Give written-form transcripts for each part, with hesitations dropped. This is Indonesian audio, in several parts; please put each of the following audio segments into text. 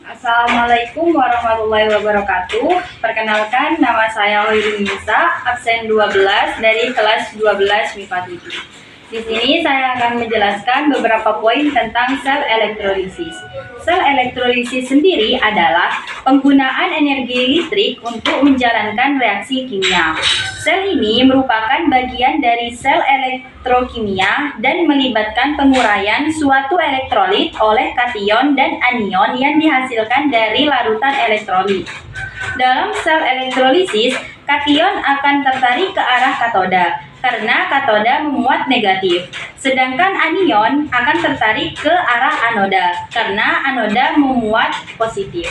Assalamualaikum warahmatullahi wabarakatuh. Perkenalkan, nama saya Hoirun Nisa, absen 12 dari kelas 12 MIPA 7. Di sini saya akan menjelaskan beberapa poin tentang sel elektrolisis. Sel elektrolisis sendiri adalah penggunaan energi listrik untuk menjalankan reaksi kimia. Sel ini merupakan bagian dari sel elektrokimia dan melibatkan penguraian suatu elektrolit oleh kation dan anion yang dihasilkan dari larutan elektrolit. Dalam sel elektrolisis, kation akan tertarik ke arah katoda karena katoda memuat negatif, sedangkan anion akan tertarik ke arah anoda karena anoda memuat positif.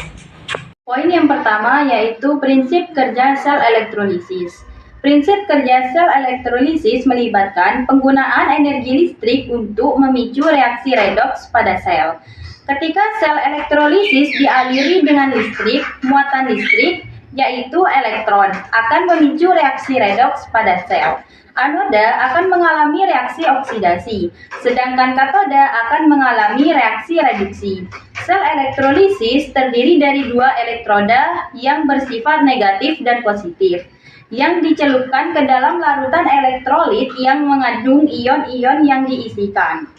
Poin yang pertama yaitu prinsip kerja sel elektrolisis. Prinsip kerja sel elektrolisis melibatkan penggunaan energi listrik untuk memicu reaksi redoks pada sel. Ketika sel elektrolisis dialiri dengan listrik, muatan listrik, yaitu elektron, akan memicu reaksi redoks pada sel. Anoda akan mengalami reaksi oksidasi, sedangkan katoda akan mengalami reaksi reduksi. Sel elektrolisis terdiri dari dua elektroda yang bersifat negatif dan positif, yang dicelupkan ke dalam larutan elektrolit yang mengandung ion-ion yang diisikan.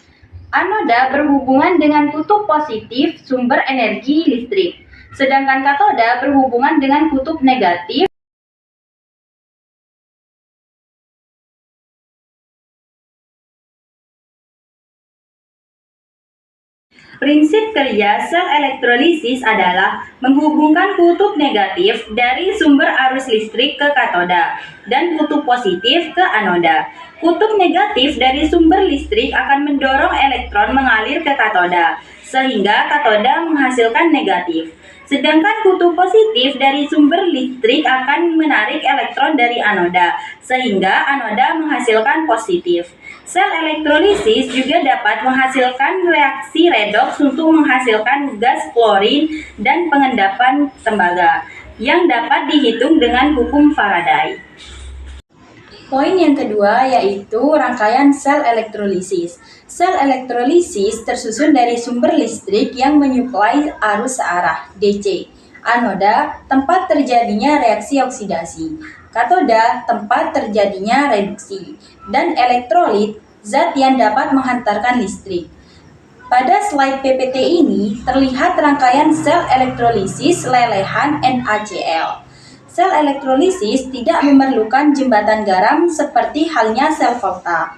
Anoda berhubungan dengan kutub positif sumber energi listrik, sedangkan katoda berhubungan dengan kutub negatif. Prinsip kerja sel elektrolisis adalah menghubungkan kutub negatif dari sumber arus listrik ke katoda dan kutub positif ke anoda. Kutub negatif dari sumber listrik akan mendorong elektron mengalir ke katoda, sehingga katoda menghasilkan negatif. Sedangkan kutub positif dari sumber listrik akan menarik elektron dari anoda, sehingga anoda menghasilkan positif. Sel elektrolisis juga dapat menghasilkan reaksi redoks untuk menghasilkan gas klorin dan pengendapan tembaga, yang dapat dihitung dengan hukum Faraday. Poin yang kedua yaitu rangkaian sel elektrolisis. Sel elektrolisis tersusun dari sumber listrik yang menyuplai arus searah, DC. Anoda, tempat terjadinya reaksi oksidasi. Katoda, tempat terjadinya reduksi. Dan elektrolit, zat yang dapat menghantarkan listrik. Pada slide PPT ini terlihat rangkaian sel elektrolisis lelehan NaCl. Sel elektrolisis tidak memerlukan jembatan garam seperti halnya sel Volta.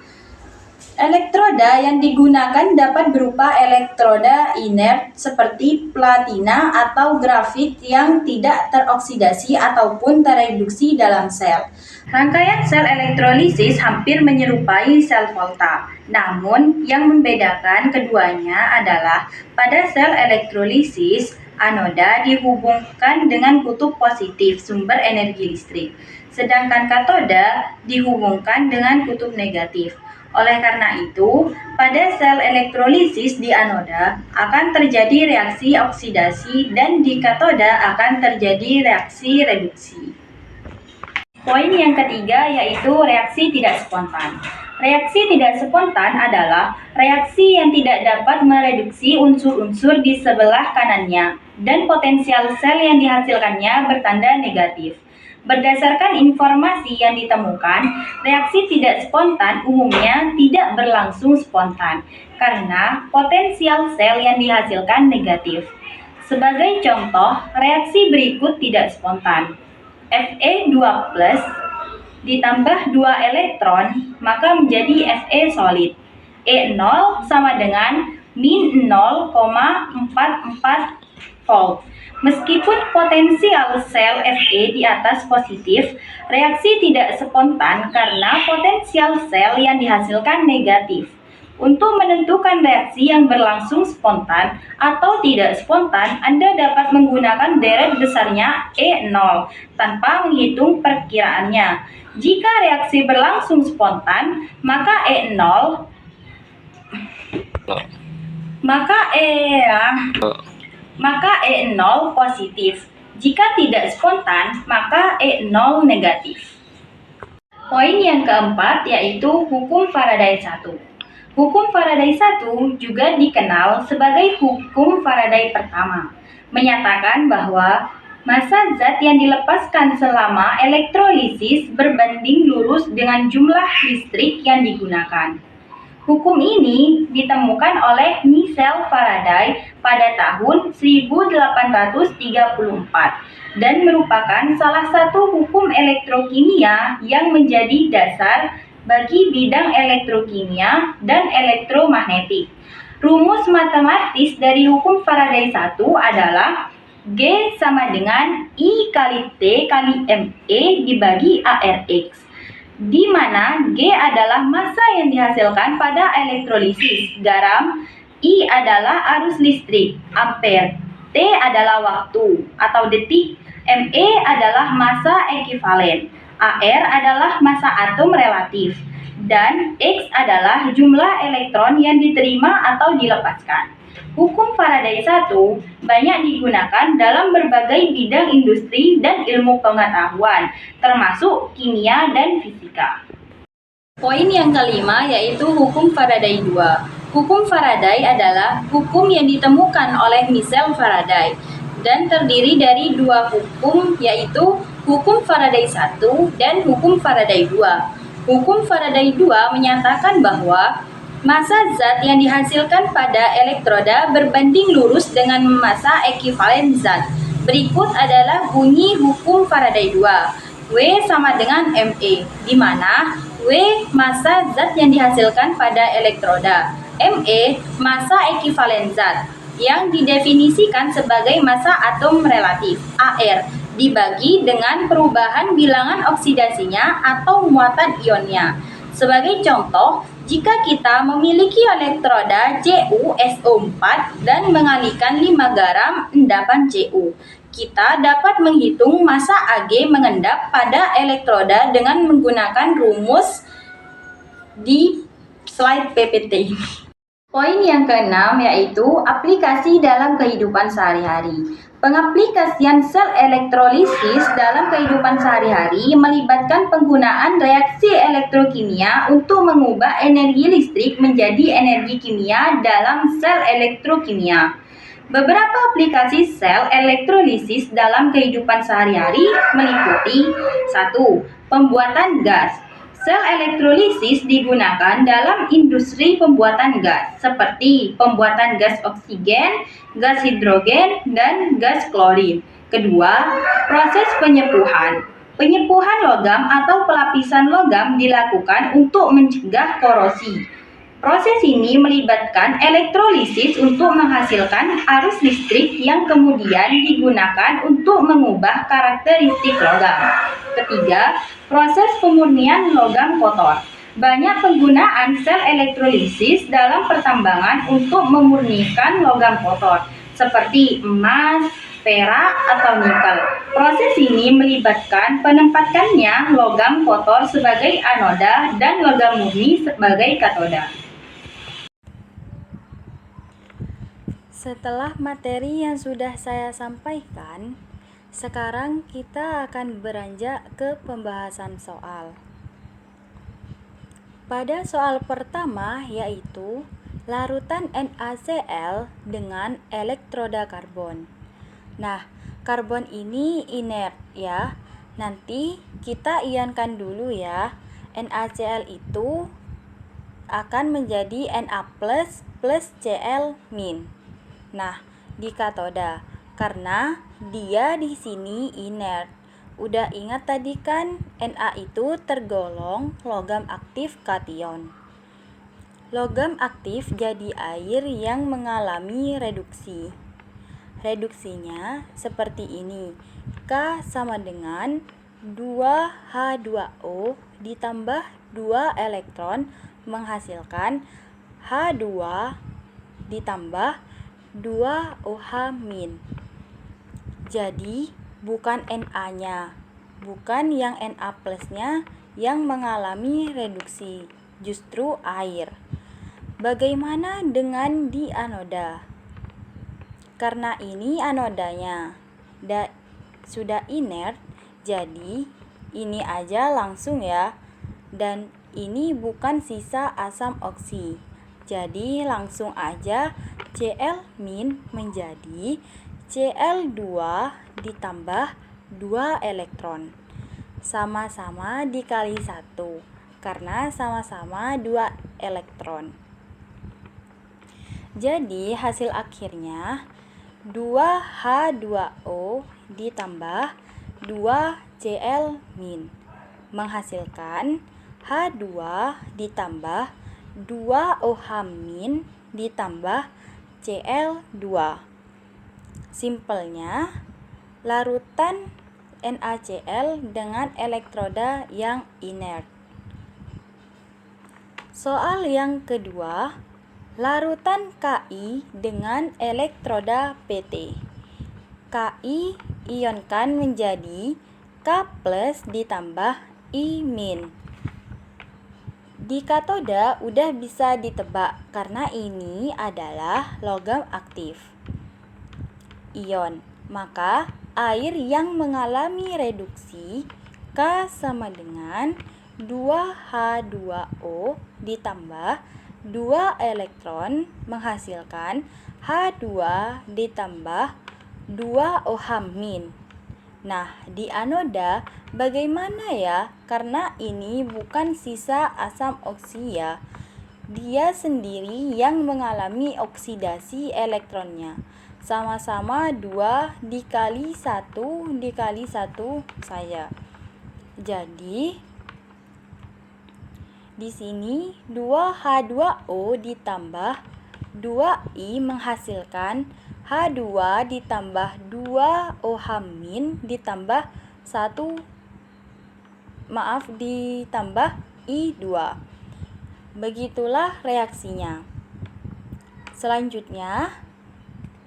Elektroda yang digunakan dapat berupa elektroda inert seperti platina atau grafit yang tidak teroksidasi ataupun tereduksi dalam sel. Rangkaian sel elektrolisis hampir menyerupai sel Volta. Namun, yang membedakan keduanya adalah pada sel elektrolisis, anoda dihubungkan dengan kutub positif sumber energi listrik, sedangkan katoda dihubungkan dengan kutub negatif. Oleh karena itu, pada sel elektrolisis di anoda akan terjadi reaksi oksidasi dan di katoda akan terjadi reaksi reduksi. Poin yang ketiga yaitu reaksi tidak spontan. Reaksi tidak spontan adalah reaksi yang tidak dapat mereduksi unsur-unsur di sebelah kanannya dan potensial sel yang dihasilkannya bertanda negatif. Berdasarkan informasi yang ditemukan, reaksi tidak spontan umumnya tidak berlangsung spontan karena potensial sel yang dihasilkan negatif. Sebagai contoh, reaksi berikut tidak spontan. Fe2+ ditambah 2 elektron maka menjadi Fe solid. E0 sama dengan min 0,44 volt. Meskipun potensial sel Fe di atas positif, reaksi tidak spontan karena potensial sel yang dihasilkan negatif. Untuk menentukan reaksi yang berlangsung spontan atau tidak spontan, Anda dapat menggunakan deret besarnya E0 tanpa menghitung perkiraannya. Jika reaksi berlangsung spontan, maka E0 positif. Jika tidak spontan, maka E0 negatif. Poin yang keempat yaitu hukum Faraday 1. Hukum Faraday 1 juga dikenal sebagai hukum Faraday pertama. menyatakan bahwa massa zat yang dilepaskan selama elektrolisis berbanding lurus dengan jumlah listrik yang digunakan. Hukum ini ditemukan oleh Michel Faraday pada tahun 1834 dan merupakan salah satu hukum elektrokimia yang menjadi dasar bagi bidang elektrokimia dan elektromagnetik. Rumus matematis dari hukum Faraday 1 adalah G sama dengan I kali T kali ME dibagi ARX, di mana G adalah massa yang dihasilkan pada elektrolisis garam, I adalah arus listrik, ampere, T adalah waktu atau detik, ME adalah massa ekivalen, AR adalah massa atom relatif, dan X adalah jumlah elektron yang diterima atau dilepaskan. Hukum Faraday 1 banyak digunakan dalam berbagai bidang industri dan ilmu pengetahuan, termasuk kimia dan fisika. Poin yang kelima yaitu hukum Faraday 2. Hukum Faraday adalah hukum yang ditemukan oleh Michel Faraday dan terdiri dari dua hukum, yaitu hukum Faraday 1 dan hukum Faraday 2. Hukum Faraday 2 menyatakan bahwa massa zat yang dihasilkan pada elektroda berbanding lurus dengan massa ekivalen zat. Berikut adalah bunyi hukum Faraday 2. W sama dengan ME, di mana W massa zat yang dihasilkan pada elektroda, ME massa ekivalen zat yang didefinisikan sebagai massa atom relatif, AR, dibagi dengan perubahan bilangan oksidasinya atau muatan ionnya. Sebagai contoh, jika kita memiliki elektroda CuSO4 dan mengalihkan 5 garam endapan Cu, kita dapat menghitung massa Ag mengendap pada elektroda dengan menggunakan rumus di slide PPT. Poin yang keenam yaitu aplikasi dalam kehidupan sehari-hari. Pengaplikasian sel elektrolisis dalam kehidupan sehari-hari melibatkan penggunaan reaksi elektrokimia untuk mengubah energi listrik menjadi energi kimia dalam sel elektrokimia. Beberapa aplikasi sel elektrolisis dalam kehidupan sehari-hari meliputi 1. Pembuatan gas. Sel elektrolisis digunakan dalam industri pembuatan gas, seperti pembuatan gas oksigen, gas hidrogen, dan gas klorin. Kedua, proses penyepuhan. Penyepuhan logam atau pelapisan logam dilakukan untuk mencegah korosi. Proses ini melibatkan elektrolisis untuk menghasilkan arus listrik yang kemudian digunakan untuk mengubah karakteristik logam. Ketiga, proses pemurnian logam kotor. Banyak penggunaan sel elektrolisis dalam pertambangan untuk memurnikan logam kotor, seperti emas, perak, atau nikel. Proses ini melibatkan penempatannya logam kotor sebagai anoda dan logam murni sebagai katoda. Setelah materi yang sudah saya sampaikan, sekarang kita akan beranjak ke pembahasan soal. Pada soal pertama yaitu larutan NaCl dengan elektroda karbon. Nah, karbon ini inert ya. Nanti kita ionkan dulu ya. NaCl itu akan menjadi Na+ plus Cl-. Nah, di katoda karena dia di sini inert. Udah ingat tadi kan Na itu tergolong logam aktif kation. Logam aktif jadi air yang mengalami reduksi. Reduksinya seperti ini. K sama dengan 2H2O ditambah 2 elektron menghasilkan H2 ditambah 2OH-. Jadi bukan Na-nya, bukan yang Na plusnya yang mengalami reduksi, justru air. Bagaimana dengan di anoda? Karena ini anodanya sudah inert, jadi ini aja langsung ya. Dan ini bukan sisa asam oksi. Jadi langsung aja Cl- menjadi Cl2 ditambah 2 elektron. Sama-sama dikali 1 karena sama-sama 2 elektron. Jadi hasil akhirnya 2H2O ditambah 2Cl- menghasilkan H2 ditambah 2OH- ditambah Cl2. Simpelnya, larutan NaCl dengan elektroda yang inert. Soal yang kedua, larutan Ki dengan elektroda Pt. Ki ionkan menjadi K+ ditambah I-. Di katoda udah bisa ditebak karena ini adalah logam aktif ion. Maka air yang mengalami reduksi K sama dengan 2H2O ditambah 2 elektron menghasilkan H2 ditambah 2OH-. Nah, di anoda bagaimana ya? Karena ini bukan sisa asam oksi ya. Dia sendiri yang mengalami oksidasi elektronnya. Sama-sama 2 dikali 1 dikali 1 saja. Jadi di sini 2H2O ditambah 2I menghasilkan H2 ditambah 2OH- ditambah ditambah I2. Begitulah reaksinya. Selanjutnya,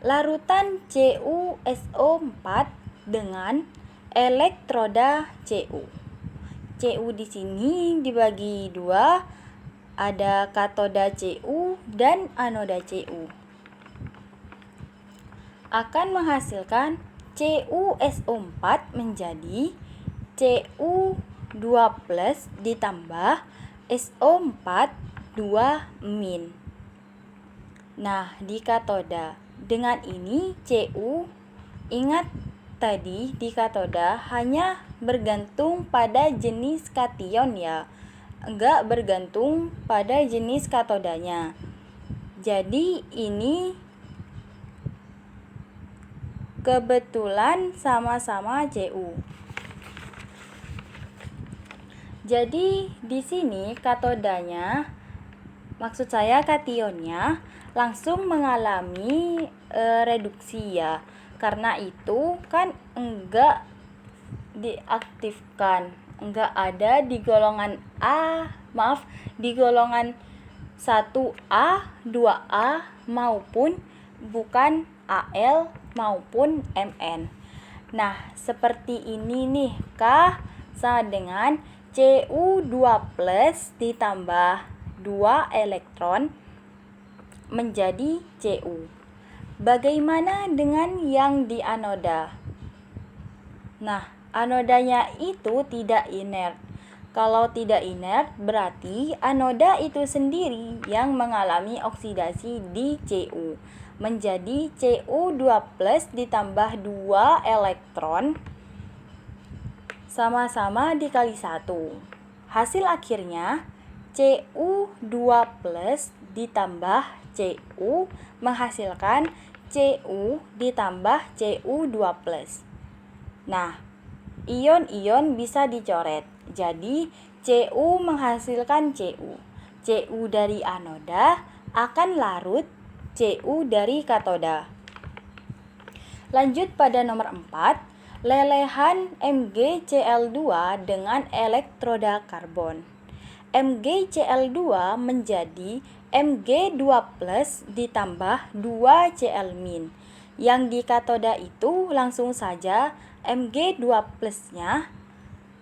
larutan CuSO4 dengan elektroda Cu. Cu di sini dibagi 2, ada katoda Cu dan anoda Cu. Akan menghasilkan CuSO4 menjadi Cu2+ ditambah SO4 2-. Nah, di katoda dengan ini Cu, ingat tadi di katoda hanya bergantung pada jenis kation ya, enggak bergantung pada jenis katodanya. Jadi ini kebetulan sama-sama Cu. Jadi di sini katodanya, maksud saya kationnya langsung mengalami reduksi ya. Karena itu kan enggak diaktifkan, enggak ada di golongan di golongan 1A, 2A maupun bukan Al maupun Mn. Nah, seperti ini nih, K sama dengan Cu2+ ditambah 2 elektron menjadi Cu. Bagaimana dengan yang di anoda? Nah, anodanya itu tidak inert. Kalau tidak inert berarti anoda itu sendiri yang mengalami oksidasi di Cu. Menjadi Cu2+ ditambah 2 elektron sama-sama dikali 1. Hasil akhirnya Cu2+ ditambah Cu menghasilkan Cu ditambah Cu2+. Nah, ion-ion bisa dicoret. Jadi Cu menghasilkan Cu. Cu dari anoda akan larut Cu dari katoda. Lanjut pada nomor 4, lelehan MgCl2 dengan elektroda karbon. MgCl2 menjadi Mg2+ ditambah 2Cl-. Yang di katoda itu langsung saja Mg2+-nya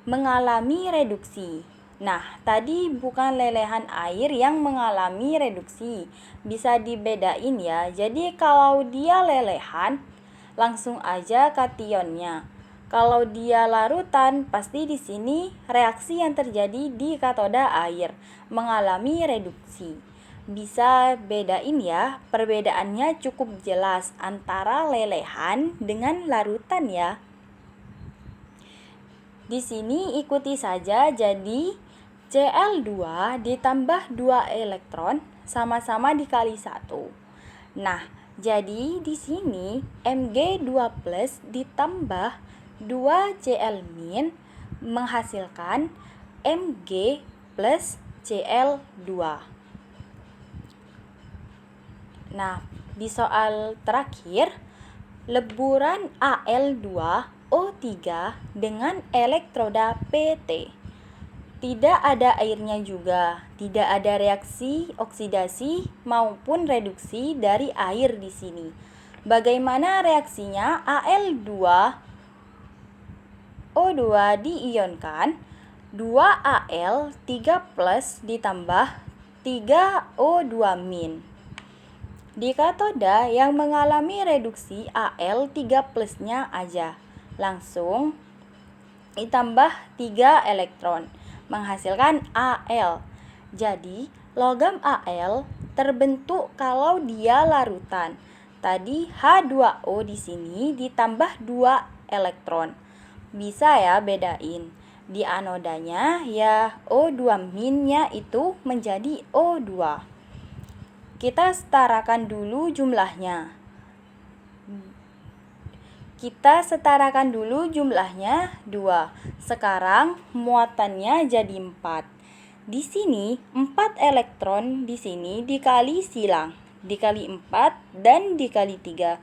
mengalami reduksi. Nah, tadi bukan lelehan air yang mengalami reduksi. Bisa dibedain ya. Jadi kalau dia lelehan, langsung aja kationnya. Kalau dia larutan, pasti di sini reaksi yang terjadi di katoda air mengalami reduksi. Bisa bedain ya, perbedaannya cukup jelas antara lelehan dengan larutan ya. Di sini ikuti saja, jadi Cl2 ditambah 2 elektron sama-sama dikali 1. Nah, jadi di sini Mg2 plus ditambah 2 Cl- menghasilkan Mg plus Cl2. Nah, di soal terakhir, leburan Al2O3 dengan elektroda PT. Tidak ada airnya juga, tidak ada reaksi oksidasi maupun reduksi dari air di sini. Bagaimana reaksinya? Al2O2 diionkan 2Al 3 plus ditambah 3O2-. Di katoda yang mengalami reduksi Al 3 plusnya aja, langsung ditambah 3 elektron, menghasilkan Al. Jadi, logam Al terbentuk kalau dia larutan. Tadi H2O di sini ditambah 2 elektron. Bisa ya bedain. Di anodanya ya O2-nya itu menjadi O2. Kita setarakan dulu jumlahnya. Kita setarakan dulu jumlahnya 2. Sekarang muatannya jadi 4. Di sini 4 elektron di sini dikali silang, dikali 4 dan dikali 3.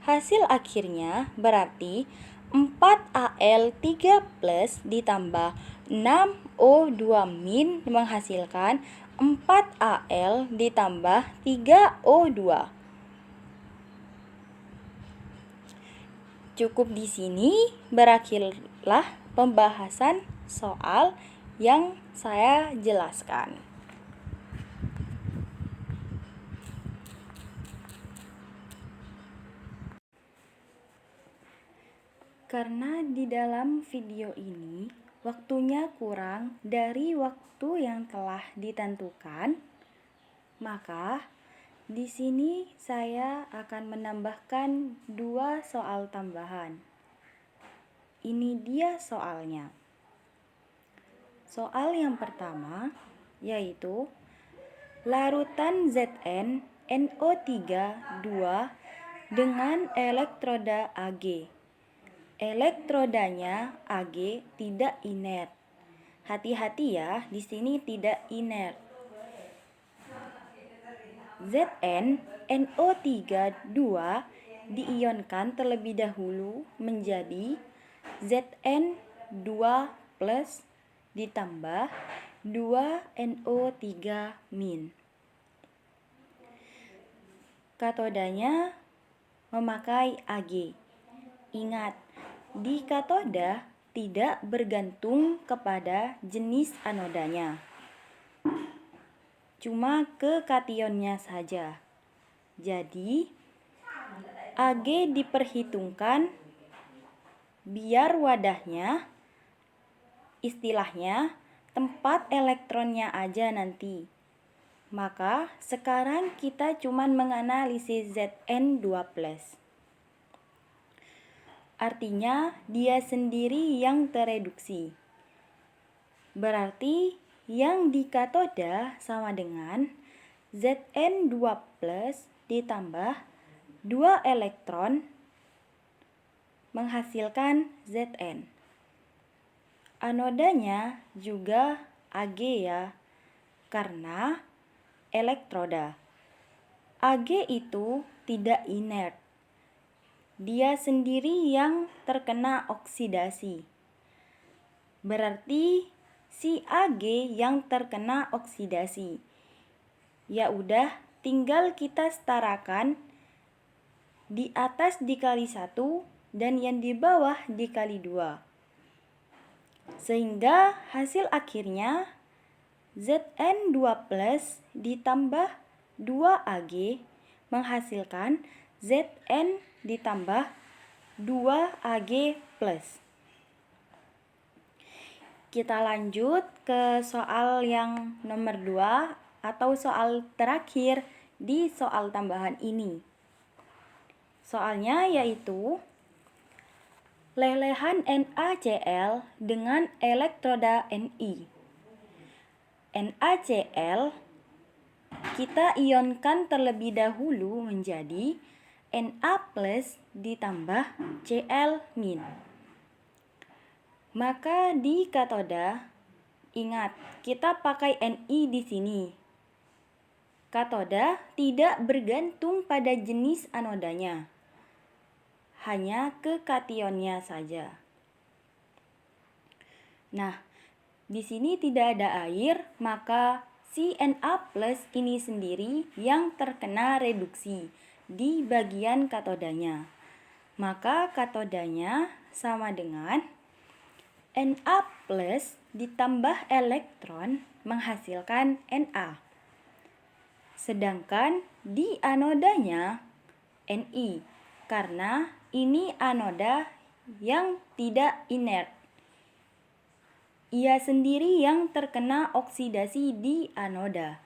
Hasil akhirnya berarti 4Al3 plus ditambah 6O2- menghasilkan 4Al ditambah 3O2. Cukup di sini berakhirlah pembahasan soal yang saya jelaskan. Karena di dalam video ini waktunya kurang dari waktu yang telah ditentukan, maka di sini saya akan menambahkan 2 soal tambahan. Ini dia soalnya. Soal yang pertama yaitu larutan Zn NO3 2 dengan elektroda Ag. Elektrodanya Ag tidak inert. Hati-hati ya, di sini tidak inert. Zn NO3 2 diionkan terlebih dahulu menjadi Zn2 plus ditambah 2NO3-. Katodanya memakai Ag. Ingat, di katoda tidak bergantung kepada jenis anodanya, cuma ke kationnya saja. Jadi, Ag diperhitungkan biar wadahnya, istilahnya tempat elektronnya aja nanti. Maka sekarang kita cuman menganalisis Zn2 plus. Artinya dia sendiri yang tereduksi. Berarti yang di katoda sama dengan Zn2 plus ditambah 2 elektron menghasilkan Zn. Anodanya juga Ag ya, karena elektroda. Ag itu tidak inert. Dia sendiri yang terkena oksidasi. Berarti si Ag yang terkena oksidasi. Ya udah, tinggal kita setarakan di atas dikali 1 dan yang di bawah dikali 2. Sehingga hasil akhirnya Zn2 plus ditambah 2Ag menghasilkan Zn ditambah 2Ag plus. Kita lanjut ke soal yang nomor 2 atau soal terakhir di soal tambahan ini. Soalnya yaitu lelehan NaCl dengan elektroda Ni. NaCl kita ionkan terlebih dahulu menjadi Na plus ditambah Cl min. Maka di katoda, ingat kita pakai Ni di sini. Katoda tidak bergantung pada jenis anodanya, hanya ke kationnya saja. Nah, di sini tidak ada air, maka si Na plus ini sendiri yang terkena reduksi di bagian katodanya. Maka katodanya sama dengan Na plus ditambah elektron menghasilkan Na. Sedangkan di anodanya Ni, karena ini anoda yang tidak inert. Ia sendiri yang terkena oksidasi di anoda.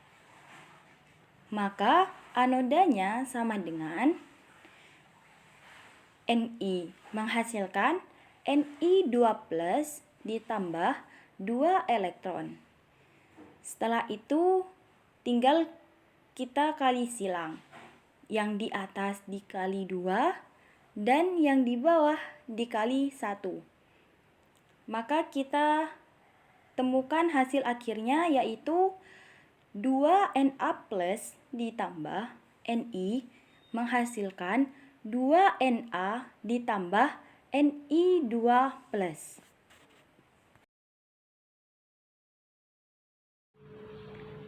Maka anodanya sama dengan Ni menghasilkan Ni2+ ditambah 2 elektron. Setelah itu tinggal kita kali silang. Yang di atas dikali 2 dan yang di bawah dikali 1. Maka kita temukan hasil akhirnya yaitu 2Na plus ditambah Ni menghasilkan 2Na ditambah Ni2 plus.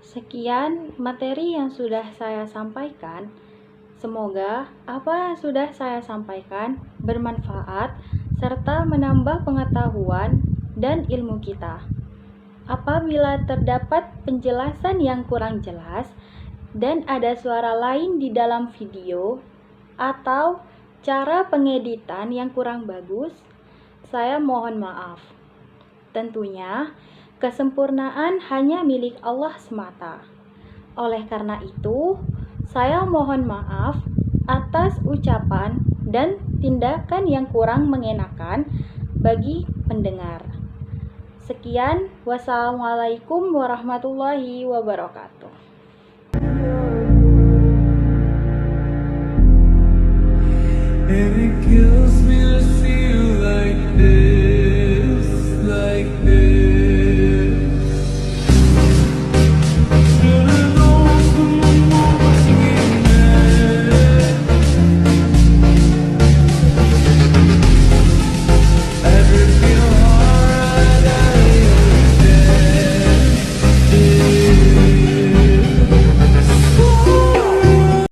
Sekian materi yang sudah saya sampaikan. Semoga apa yang sudah saya sampaikan bermanfaat serta menambah pengetahuan dan ilmu kita. Apabila terdapat penjelasan yang kurang jelas dan ada suara lain di dalam video atau cara pengeditan yang kurang bagus, saya mohon maaf. Tentunya, kesempurnaan hanya milik Allah semata. Oleh karena itu, saya mohon maaf atas ucapan dan tindakan yang kurang mengenakan bagi pendengar. Sekian, wassalamualaikum warahmatullahi wabarakatuh.